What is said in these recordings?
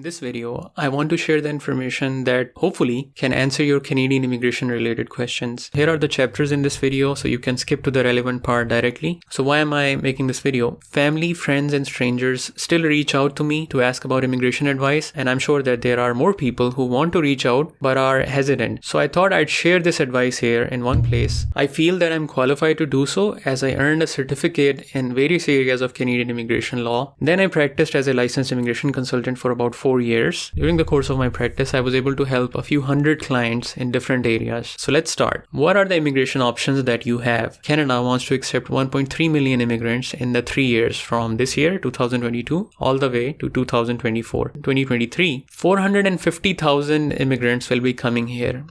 this video, I want to share the information that hopefully can answer your Canadian immigration related questions. Here are the chapters in this video, so you can skip to the relevant part directly. So why am I making this video? Family, friends, and strangers still reach out to me to ask about immigration advice, and I'm sure that there are more people who want to reach out but are hesitant. So I thought I'd share this advice here in one place. I feel that I'm qualified to do so as I earned a certificate in various areas of Canadian immigration law. Then I practiced as a licensed immigration consultant for about 4 years. During the course of my practice, I was able to help a few hundred clients in different areas. So let's start. What are the immigration options that you have? Canada wants to accept 1.3 million immigrants in the 3 years from this year, 2022, all the way to 2024. 2023, 450,000 immigrants will be coming here,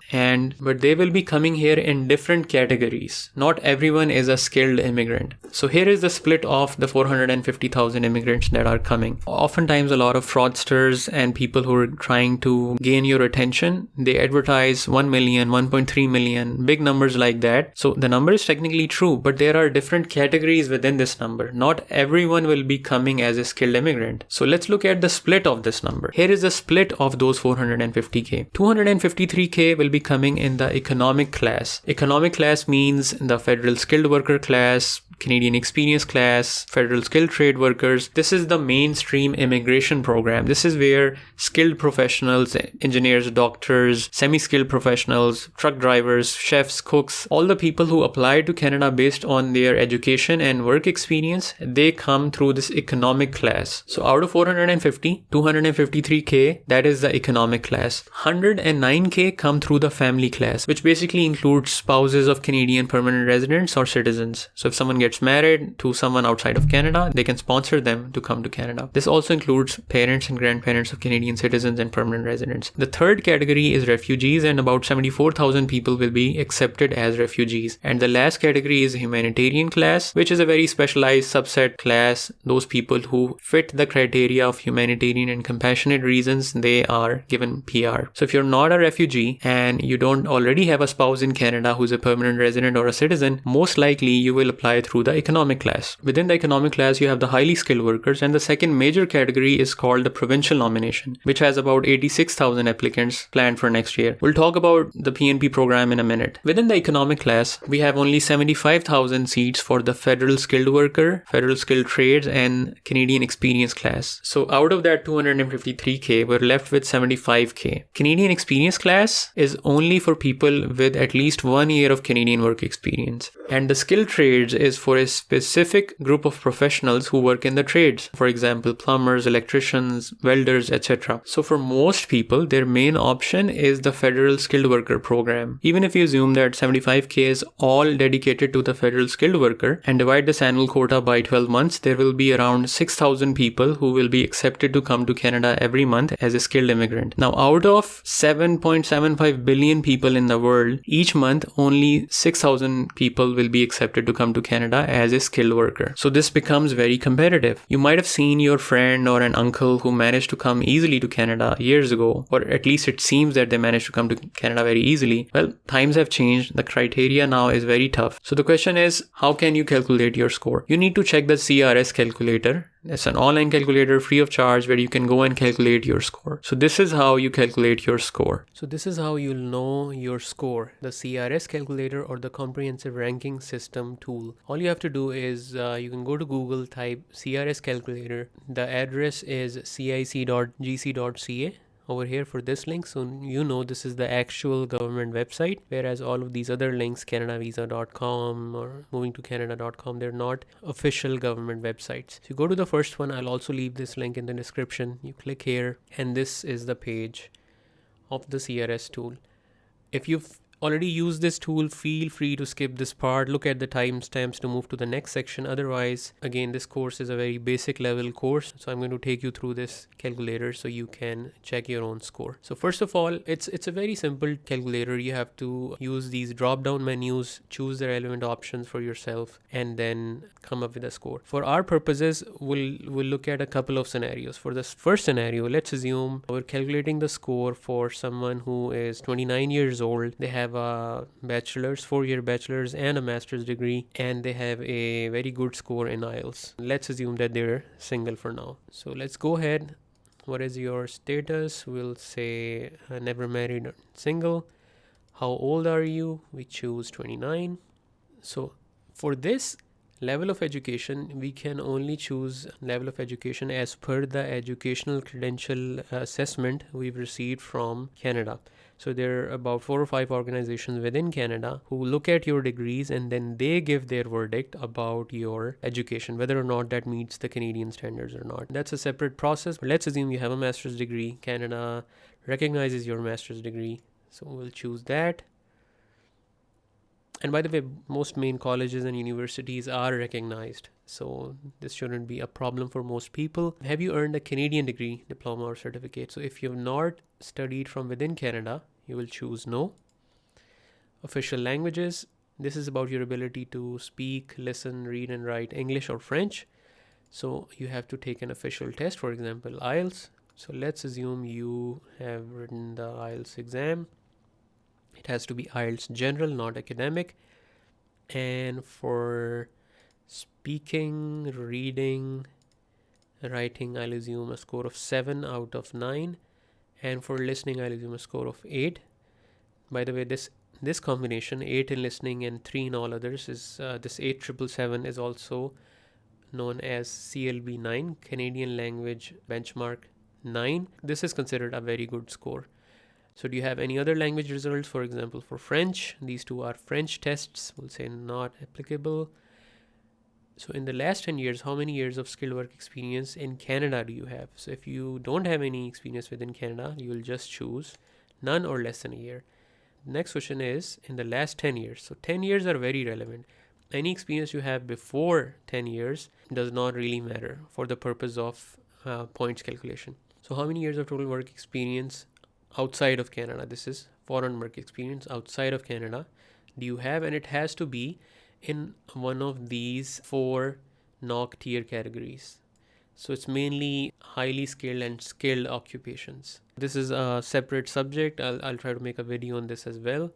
but they will be coming here in different categories. Not everyone is a skilled immigrant. So here is the split of the 450,000 immigrants that are coming. Oftentimes a lot of fraudsters and people who are trying to gain your attention, they advertise 1 million, 1.3 million, big numbers like that. So the number is technically true, but there are different categories within this number. Not everyone will be coming as a skilled immigrant. So let's look at the split of this number. Here is the split of those 450k. 253k will be coming in the economic class. Economic class means the federal skilled worker class, Canadian experience class, federal skilled trade workers. This is the mainstream immigration program. This is where skilled professionals, engineers, doctors, semi-skilled professionals, truck drivers, chefs, cooks, all the people who apply to Canada based on their education and work experience, they come through this economic class. So out of 450, 253k, that is the economic class. 109k come through the family class, which basically includes spouses of Canadian permanent residents or citizens. So if someone gets married to someone outside of Canada, they can sponsor them to come to Canada. This also includes parents and grandparents of Canadian citizens and permanent residents. The third category is refugees, and about 74,000 people will be accepted as refugees. And the last category is humanitarian class, which is a very specialized subset class. Those people who fit the criteria of humanitarian and compassionate reasons, they are given PR. So if you're not a refugee and you don't already have a spouse in Canada who's a permanent resident or a citizen, most likely you will apply through the economic class. Within the economic class, you have the highly skilled workers, and the second major category is called the provincial nomination, which has about 86,000 applicants planned for next year. We'll talk about the PNP program in a minute. Within the economic class, we have only 75,000 seats for the federal skilled worker, federal skilled trades, and Canadian experience class. So out of that 253k, we're left with 75k. Canadian experience class is only for people with at least 1 year of Canadian work experience. And the skilled trades is for a specific group of professionals who work in the trades. For example, plumbers, electricians, welders, etc. So for most people, their main option is the federal skilled worker program. Even if you assume that 75k is all dedicated to the federal skilled worker and divide this annual quota by 12 months, there will be around 6,000 people who will be accepted to come to Canada every month as a skilled immigrant. Now, out of 7.75 billion people in the world, each month only 6,000 people will be accepted to come to Canada as a skilled worker. So this becomes very competitive. You might have seen your friend or an uncle who managed to come easily to Canada years ago, or at least it seems that they managed to come to Canada very easily. Well, times have changed. The criteria now is very tough. So the question is, how can you calculate your score? You need to check the CRS calculator. It's an online calculator free of charge where you can go and calculate your score. So this is how you calculate your score. So this is how you'll know your score. The CRS calculator, or the comprehensive ranking system tool. All you have to do is you can go to Google, type CRS calculator. The address is cic.gc.ca. over here for this link, so you know this is the actual government website, whereas all of these other links, canadavisa.com or movingtocanada.com, they're not official government websites. So you go to the first one. I'll also leave this link in the description. You click here, and this is the page of the CRS tool. If you've already used this tool, feel free to skip this part. Look at the timestamps to move to the next section. Otherwise, again, this course is a very basic level course, so I'm going to take you through this calculator so you can check your own score. So first of all, it's a very simple calculator. You have to use these drop down menus, choose the relevant options for yourself, and then come up with a score. For our purposes, we'll look at a couple of scenarios. For this first scenario, let's assume we're calculating the score for someone who is 29 years old. They have a bachelor's, 4-year bachelor's and a master's degree, and they have a very good score in IELTS. Let's assume that they're single for now. So let's go ahead, What is your status? We'll say never married or single. How old are you? We choose 29. So for this level of education, we can only choose level of education as per the educational credential assessment we've received from Canada. So there are about 4 or 5 organizations within Canada who look at your degrees and then they give their verdict about your education, whether or not that meets the Canadian standards or not. That's a separate process. But let's assume you have a master's degree. Canada recognizes your master's degree. So we'll choose that. And by the way, most main colleges and universities are recognized, so this shouldn't be a problem for most people. Have you earned a Canadian degree, diploma, or certificate? So if you have not studied from within Canada, you will choose no. Official languages. This is about your ability to speak, listen, read, and write English or French. So you have to take an official test, for example, IELTS. So let's assume you have written the IELTS exam. It has to be IELTS general, not academic. And for speaking, reading, writing, I'll assume a score of 7 out of 9. And for listening, I'll assume a score of 8. By the way, this combination, 8 in listening and 3 in all others, is this 8777 is also known as CLB 9, Canadian Language Benchmark 9. This is considered a very good score. So do you have any other language results? For example, for French, these two are French tests. We'll say not applicable. So in the last 10 years, how many years of skilled work experience in Canada do you have? So if you don't have any experience within Canada, you will just choose none or less than a year. Next question is in the last 10 years. So 10 years are very relevant. Any experience you have before 10 years does not really matter for the purpose of points calculation. So how many years of total work experience outside of Canada? This is foreign work experience outside of Canada. Do you have? And it has to be in one of these 4 NOC tier categories. So it's mainly highly skilled and skilled occupations. This is a separate subject. I'll try to make a video on this as well.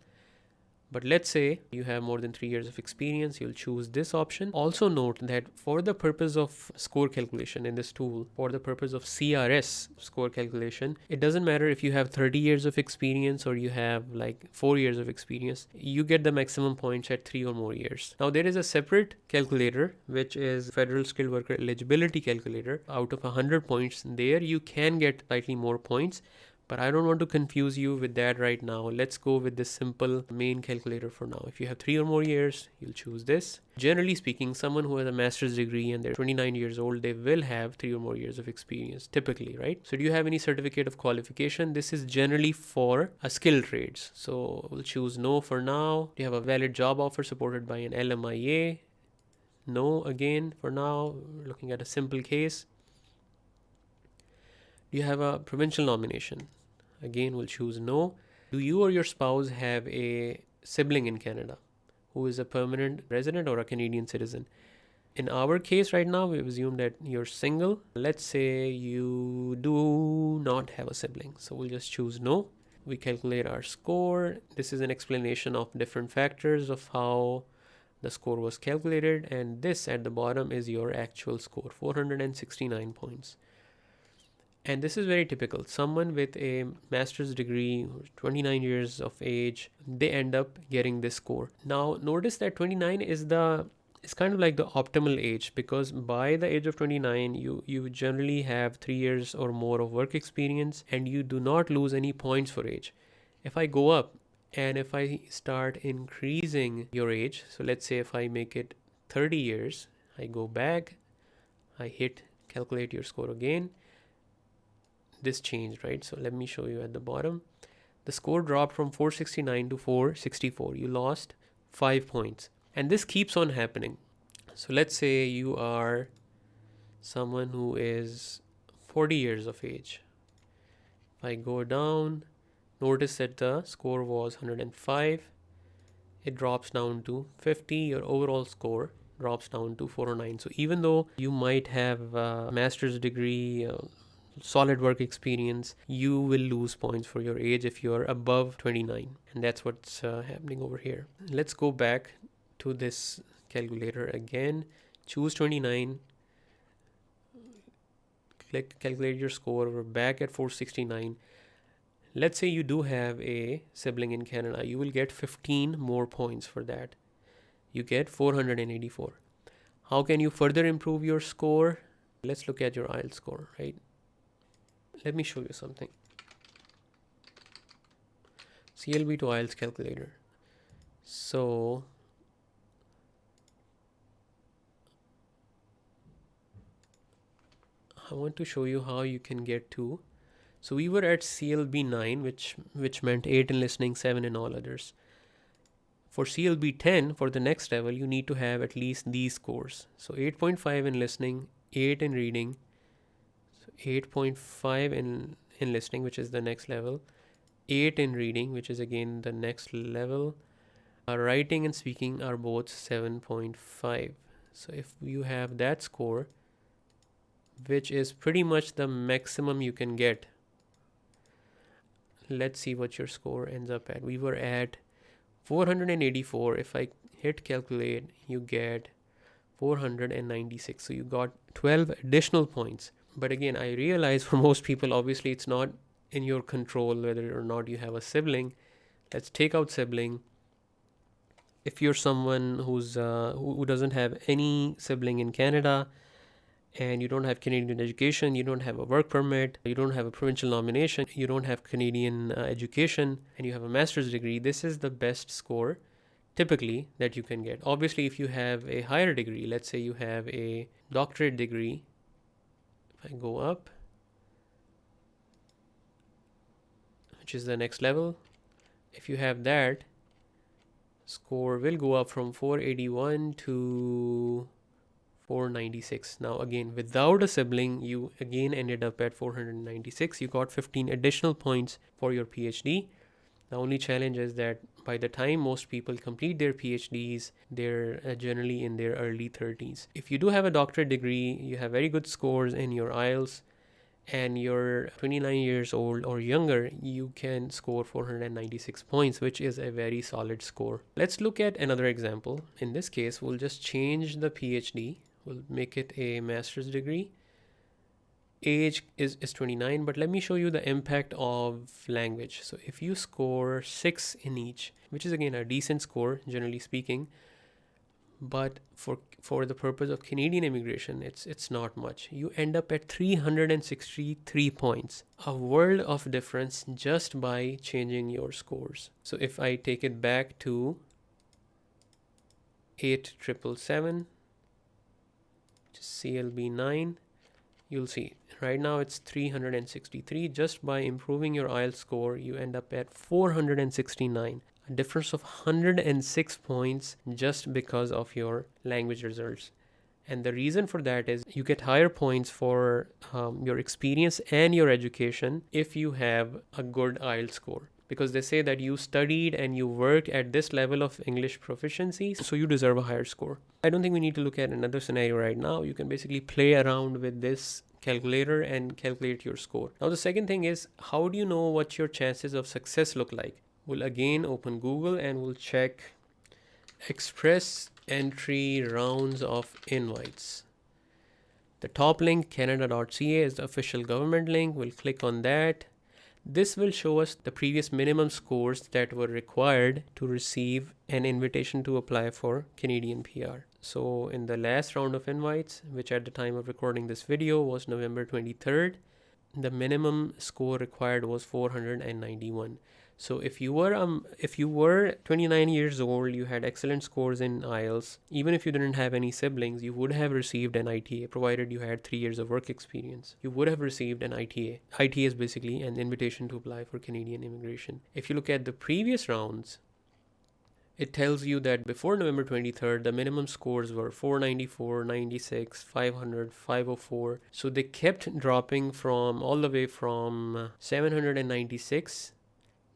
But let's say you have more than 3 years of experience, you'll choose this option. Also note that for the purpose of score calculation in this tool, for the purpose of CRS score calculation, it doesn't matter if you have 30 years of experience or you have like 4 years of experience, you get the maximum points at 3 or more years. Now there is a separate calculator, which is Federal Skilled Worker Eligibility Calculator. Out of 100 points there, you can get slightly more points. But I don't want to confuse you with that right now. Let's go with this simple main calculator for now. If you have 3 or more years, you'll choose this. Generally speaking, someone who has a master's degree and they're 29 years old, they will have 3 or more years of experience, typically, right? So do you have any certificate of qualification? This is generally for a skilled trades. So we'll choose no for now. Do you have a valid job offer supported by an LMIA? No, again, for now. We're looking at a simple case. Do you have a provincial nomination? Again, we'll choose no. Do you or your spouse have a sibling in Canada who is a permanent resident or a Canadian citizen? In our case right now, we've assumed that you're single. Let's say you do not have a sibling. So we'll just choose no. We calculate our score. This is an explanation of different factors of how the score was calculated. And this at the bottom is your actual score, 469 points. And this is very typical. Someone with a master's degree, 29 years of age, they end up getting this score. Now, notice that 29 is kind of like the optimal age, because by the age of 29, you generally have 3 years or more of work experience and you do not lose any points for age. If I go up and if I start increasing your age, so let's say if I make it 30 years, I go back, I hit calculate your score again. This changed, right? So let me show you at the bottom. The score dropped from 469 to 464. You lost 5 points. And this keeps on happening. So let's say you are someone who is 40 years of age. If I go down, notice that the score was 105. It drops down to 50. Your overall score drops down to 409. So even though you might have a master's degree, solid work experience, you will lose points for your age if you're above 29. And that's what's happening over here. Let's go back to this calculator again. Choose 29. click calculate your score. We're back at 469. Let's say you do have a sibling in Canada. You will get 15 more points for that. You get 484. How can you further improve your score? Let's look at your IELTS score, right? Let me show you something. CLB to IELTS calculator. So I want to show you how you can get to. So we were at CLB 9, which meant 8 in listening, 7 in all others. For CLB 10, for the next level, you need to have at least these scores. So 8.5 in listening, 8 in reading, so 8.5 in listening, which is the next level, 8 in reading, which is again the next level. Writing and speaking are both 7.5. So if you have that score, which is pretty much the maximum you can get, let's see what your score ends up at. We were at 484. If I hit calculate, you get 496. So you got 12 additional points. But again, I realize for most people, obviously it's not in your control whether or not you have a sibling. Let's take out sibling. If you're someone who doesn't have any sibling in Canada, and you don't have Canadian education, you don't have a work permit, you don't have a provincial nomination, you don't have Canadian education, and you have a master's degree, this is the best score typically that you can get. Obviously, if you have a higher degree, let's say you have a doctorate degree, if I go up, which is the next level, if you have that, score will go up from 481 to 496. Now again, without a sibling, you again ended up at 496. You got 15 additional points for your PhD. The only challenge is that by the time most people complete their PhDs, they're generally in their early 30s. If you do have a doctorate degree, you have very good scores in your IELTS, and you're 29 years old or younger, you can score 496 points, which is a very solid score. Let's look at another example. In this case, we'll just change the PhD. We'll make it a master's degree. Age is 29, but let me show you the impact of language. So if you score 6 in each, which is again a decent score, generally speaking, but for the purpose of Canadian immigration, it's not much. You end up at 363 points, a world of difference just by changing your scores. So if I take it back to 8777, CLB 9, you'll see right now it's 363. Just by improving your IELTS score, you end up at 469, a difference of 106 points just because of your language results. And the reason for that is you get higher points for your experience and your education if you have a good IELTS score, because they say that you studied and you work at this level of English proficiency, so you deserve a higher score. I don't think we need to look at another scenario right now. You can basically play around with this calculator and calculate your score. Now the second thing is, how do you know what your chances of success look like? We'll again open Google and we'll check express entry rounds of invites. The top link, canada.ca, is the official government link. We'll click on that. This will show us the previous minimum scores that were required to receive an invitation to apply for Canadian PR. So in the last round of invites, which at the time of recording this video was November 23rd, the minimum score required was 491. So if you were 29 years old, you had excellent scores in IELTS, even if you didn't have any siblings, you would have received an ITA, provided you had 3 years of work experience. You would have received an ITA. ITA is basically an invitation to apply for Canadian immigration. If you look at the previous rounds, it tells you that before November 23rd, the minimum scores were 494, 96, 500, 504. So they kept dropping from all the way from 796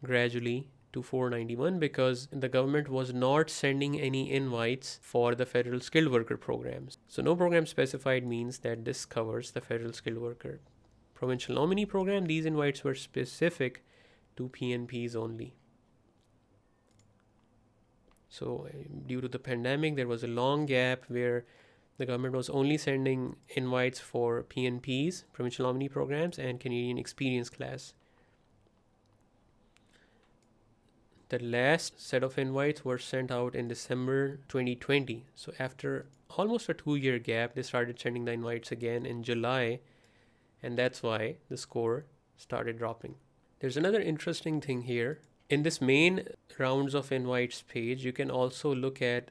gradually to 491, because the government was not sending any invites for the federal skilled worker programs. So no program specified means that this covers the federal skilled worker. Provincial Nominee Program, these invites were specific to PNPs only. So due to the pandemic, there was a long gap where The government was only sending invites for PNPs, Provincial Nominee Programs, and Canadian Experience Class. The last set of invites were sent out in December 2020. So after almost a 2-year gap, they started sending the invites again in July, and that's why the score started dropping. There's another interesting thing here. In this main rounds of invites page, you can also look at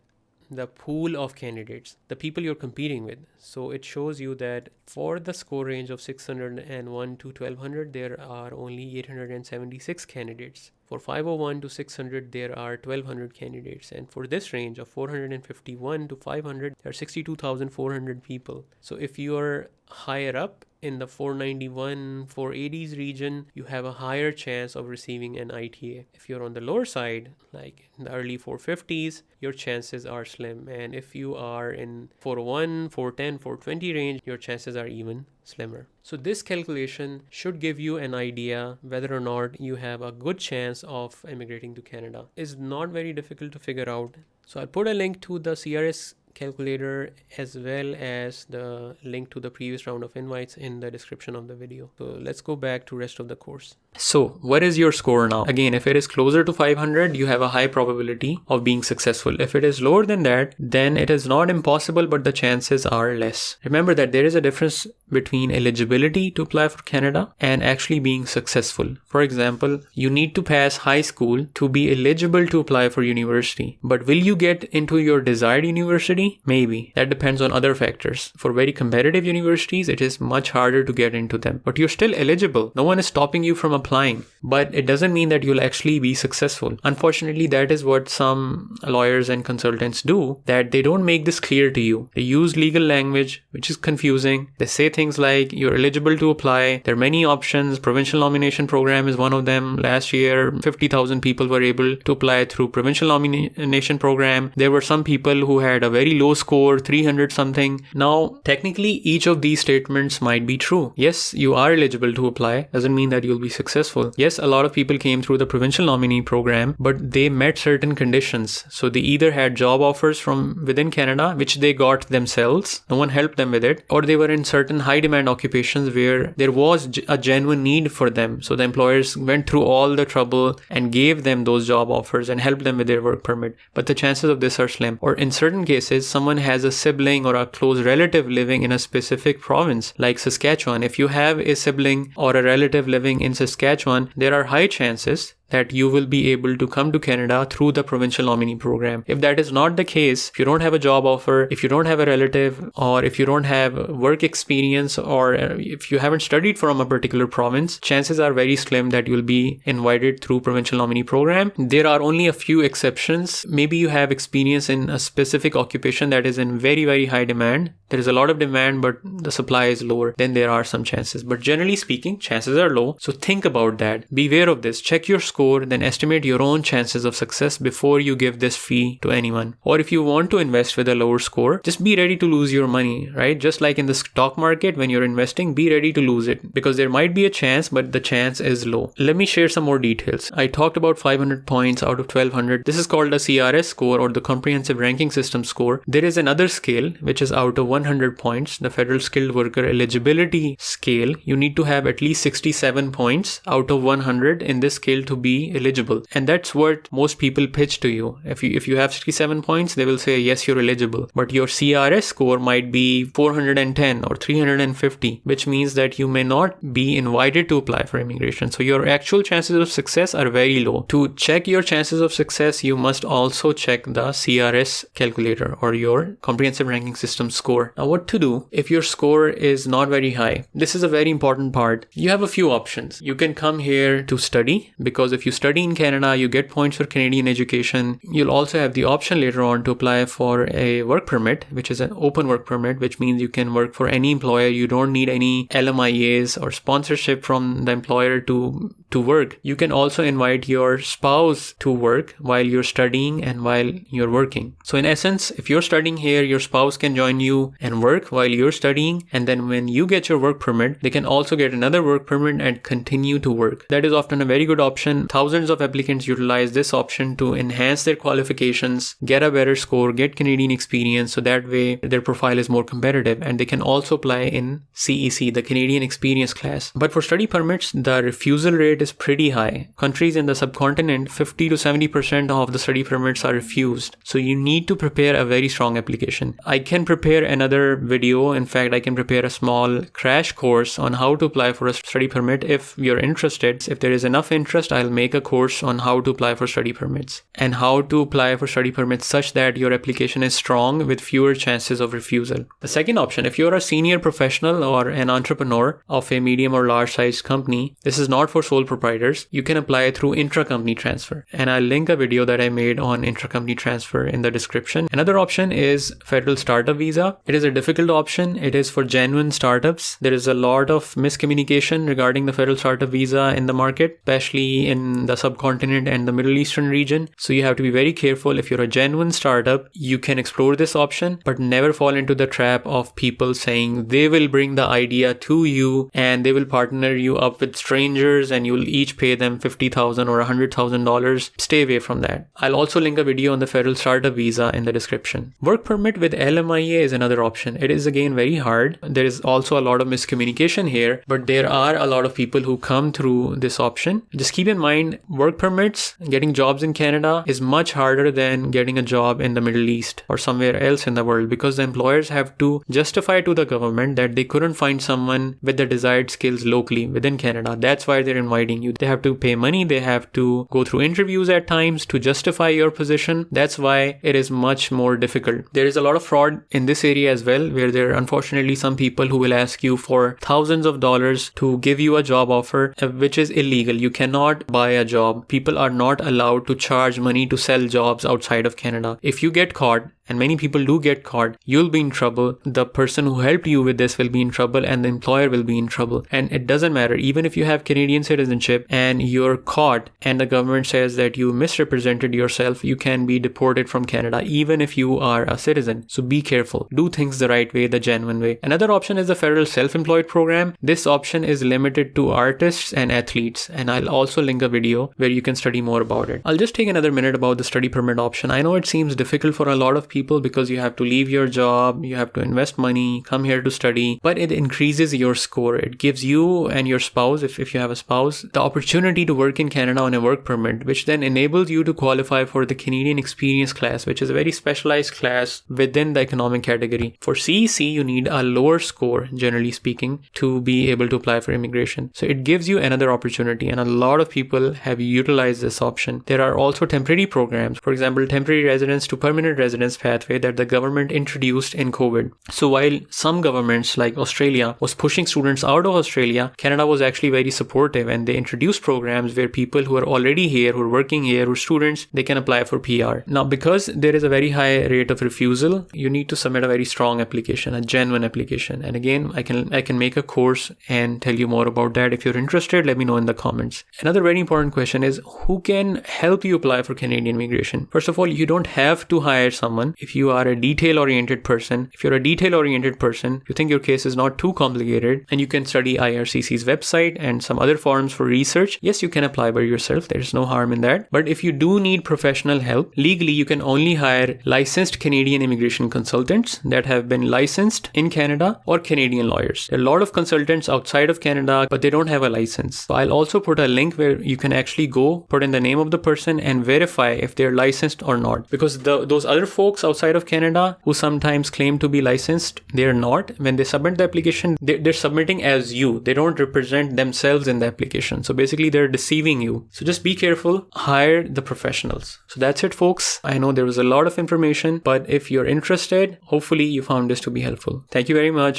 the pool of candidates, the people you're competing with. So it shows you that for the score range of 601 to 1200, there are only 876 candidates. For 501 to 600, there are 1200 candidates. And for this range of 451 to 500, there are 62,400 people. So if you are higher up in the 491, 480s region, you have a higher chance of receiving an ITA. If you're on the lower side, like in the early 450s, your chances are slim. And if you are in 401, 410, 420 range, your chances are even slimmer. So this calculation should give you an idea whether or not you have a good chance of immigrating to Canada. It's not very difficult to figure out. So I'll put a link to the CRS calculator as well as the link to the previous round of invites in the description of the video. So let's go back to rest of the course. So what is your score now? Again, if it is closer to 500, you have a high probability of being successful. If it is lower than that, then it is not impossible, but the chances are less. Remember that there is a difference between eligibility to apply for Canada and actually being successful. For example, you need to pass high school to be eligible to apply for university. But will you get into your desired university? Maybe. That depends on other factors. For very competitive universities, it is much harder to get into them. But you're still eligible. No one is stopping you from applying. But it doesn't mean that you'll actually be successful. Unfortunately, that is what some lawyers and consultants do, that they don't make this clear to you. They use legal language, which is confusing. They say things like, you're eligible to apply. There are many options. Provincial Nomination Program is one of them. Last year, 50,000 people were able to apply through Provincial Nomination Program. There were some people who had a very low score, 300 something. Now, technically, each of these statements might be true. Yes, you are eligible to apply. Doesn't mean that you'll be successful. Yes, a lot of people came through the Provincial Nominee Program, but they met certain conditions. So they either had job offers from within Canada, which they got themselves. No one helped them with it. Or they were in certain high demand occupations where there was a genuine need for them. So the employers went through all the trouble and gave them those job offers and helped them with their work permit. But the chances of this are slim. Or in certain cases, someone has a sibling or a close relative living in a specific province, like Saskatchewan. If you have a sibling or a relative living in Saskatchewan, there are high chances that you will be able to come to Canada through the Provincial Nominee Program. If that is not the case, if you don't have a job offer, if you don't have a relative, or if you don't have work experience, or if you haven't studied from a particular province, chances are very slim that you'll be invited through Provincial Nominee Program. There are only a few exceptions. Maybe you have experience in a specific occupation that is in very, very high demand. There is a lot of demand, but the supply is lower. Then there are some chances. But generally speaking, chances are low. So think about that. Beware of this. Check your score, then estimate your own chances of success before you give this fee to anyone. Or if you want to invest with a lower score, just be ready to lose your money, right? Just like in the stock market, when you're investing, be ready to lose it because there might be a chance, but the chance is low. Let me share some more details. I talked about 500 points out of 1200. This is called the CRS score, or the Comprehensive Ranking System score. There is another scale which is out of 100 points, the Federal Skilled Worker Eligibility scale. You need to have at least 67 points out of 100 in this scale to be eligible, and that's what most people pitch to you. If you have 67 points, they will say yes, you're eligible, but your CRS score might be 410 or 350, which means that you may not be invited to apply for immigration. So your actual chances of success are very low. To check your chances of success, you must also check the CRS calculator, or your Comprehensive Ranking System score. Now, what to do if your score is not very high? This is a very important part. You have a few options. You can come here to study, because if you study in Canada, you get points for Canadian education. You'll also have the option later on to apply for a work permit, which is an open work permit, which means you can work for any employer. You don't need any LMIAs or sponsorship from the employer to to work, you can also invite your spouse to work while you're studying and while you're working. So in essence, if you're studying here, your spouse can join you and work while you're studying. And then when you get your work permit, they can also get another work permit and continue to work. That is often a very good option. Thousands of applicants utilize this option to enhance their qualifications, get a better score, get Canadian experience, so that way their profile is more competitive, and they can also apply in CEC, the Canadian Experience class. But for study permits, the refusal rate is pretty high. Countries in the subcontinent, 50 to 70% of the study permits are refused. So you need to prepare a very strong application. I can prepare another video. In fact, I can prepare a small crash course on how to apply for a study permit if you're interested. If there is enough interest, I'll make a course on how to apply for study permits and how to apply for study permits such that your application is strong with fewer chances of refusal. The second option, if you're a senior professional or an entrepreneur of a medium or large sized company, this is not for sole proprietors. You can apply through intra-company transfer. And I'll link a video that I made on intra-company transfer in the description. Another option is federal startup visa. It is a difficult option. It is for genuine startups. There is a lot of miscommunication regarding the federal startup visa in the market, especially in the subcontinent and the Middle Eastern region. So you have to be very careful. If you're a genuine startup, you can explore this option, but never fall into the trap of people saying they will bring the idea to you and they will partner you up with strangers and you'll each pay them $50,000 or $100,000. Stay away from that. I'll also link a video on the federal startup visa in the description. Work permit with LMIA is another option. It is again very hard. There is also a lot of miscommunication here, but there are a lot of people who come through this option. Just keep in mind, work permits, getting jobs in Canada is much harder than getting a job in the Middle East or somewhere else in the world, because the employers have to justify to the government that they couldn't find someone with the desired skills locally within Canada. That's why they're inviting you. They have to pay money. They have to go through interviews at times to justify your position. That's why it is much more difficult. There is a lot of fraud in this area as well, where there are unfortunately some people who will ask you for thousands of dollars to give you a job offer, which is illegal. You cannot buy a job. People are not allowed to charge money to sell jobs outside of Canada. If you get caught, and many people do get caught, you'll be in trouble. The person who helped you with this will be in trouble, and the employer will be in trouble. And it doesn't matter. Even if you have Canadian citizenship and you're caught and the government says that you misrepresented yourself, you can be deported from Canada, even if you are a citizen. So be careful. Do things the right way, the genuine way. Another option is the federal self-employed program. This option is limited to artists and athletes, and I'll also link a video where you can study more about it. I'll just take another minute about the study permit option. I know it seems difficult for a lot of people because you have to leave your job, you have to invest money, come here to study, but it increases your score. It gives you and your spouse, if you have a spouse, the opportunity to work in Canada on a work permit, which then enables you to qualify for the Canadian Experience class, which is a very specialized class within the economic category. For CEC, you need a lower score, generally speaking, to be able to apply for immigration. So it gives you another opportunity, and a lot of people have utilized this option. There are also temporary programs, for example, temporary residence to permanent residence pathway that the government introduced in COVID. So while some governments like Australia was pushing students out of Australia, Canada was actually very supportive, and they introduced programs where people who are already here, who are working here, who are students, they can apply for PR. Now, because there is a very high rate of refusal, you need to submit a very strong application, a genuine application. And again, I can make a course and tell you more about that. If you're interested, let me know in the comments. Another very important question is, who can help you apply for Canadian immigration? First of all, you don't have to hire someone. If you are a detail-oriented person, you think your case is not too complicated, and you can study IRCC's website and some other forums for research, yes, you can apply by yourself. There's no harm in that. But if you do need professional help, legally, you can only hire licensed Canadian immigration consultants that have been licensed in Canada, or Canadian lawyers. There are a lot of consultants outside of Canada, but they don't have a license. So I'll also put a link where you can actually go, put in the name of the person and verify if they're licensed or not. Because those other folks outside of Canada who sometimes claim to be licensed, they're not. When they submit the application, they're submitting as you. They don't represent themselves in the application. So basically, they're deceiving you. So just be careful. Hire the professionals. So that's it, folks. I know there was a lot of information, but if you're interested, hopefully you found this to be helpful. Thank you very much.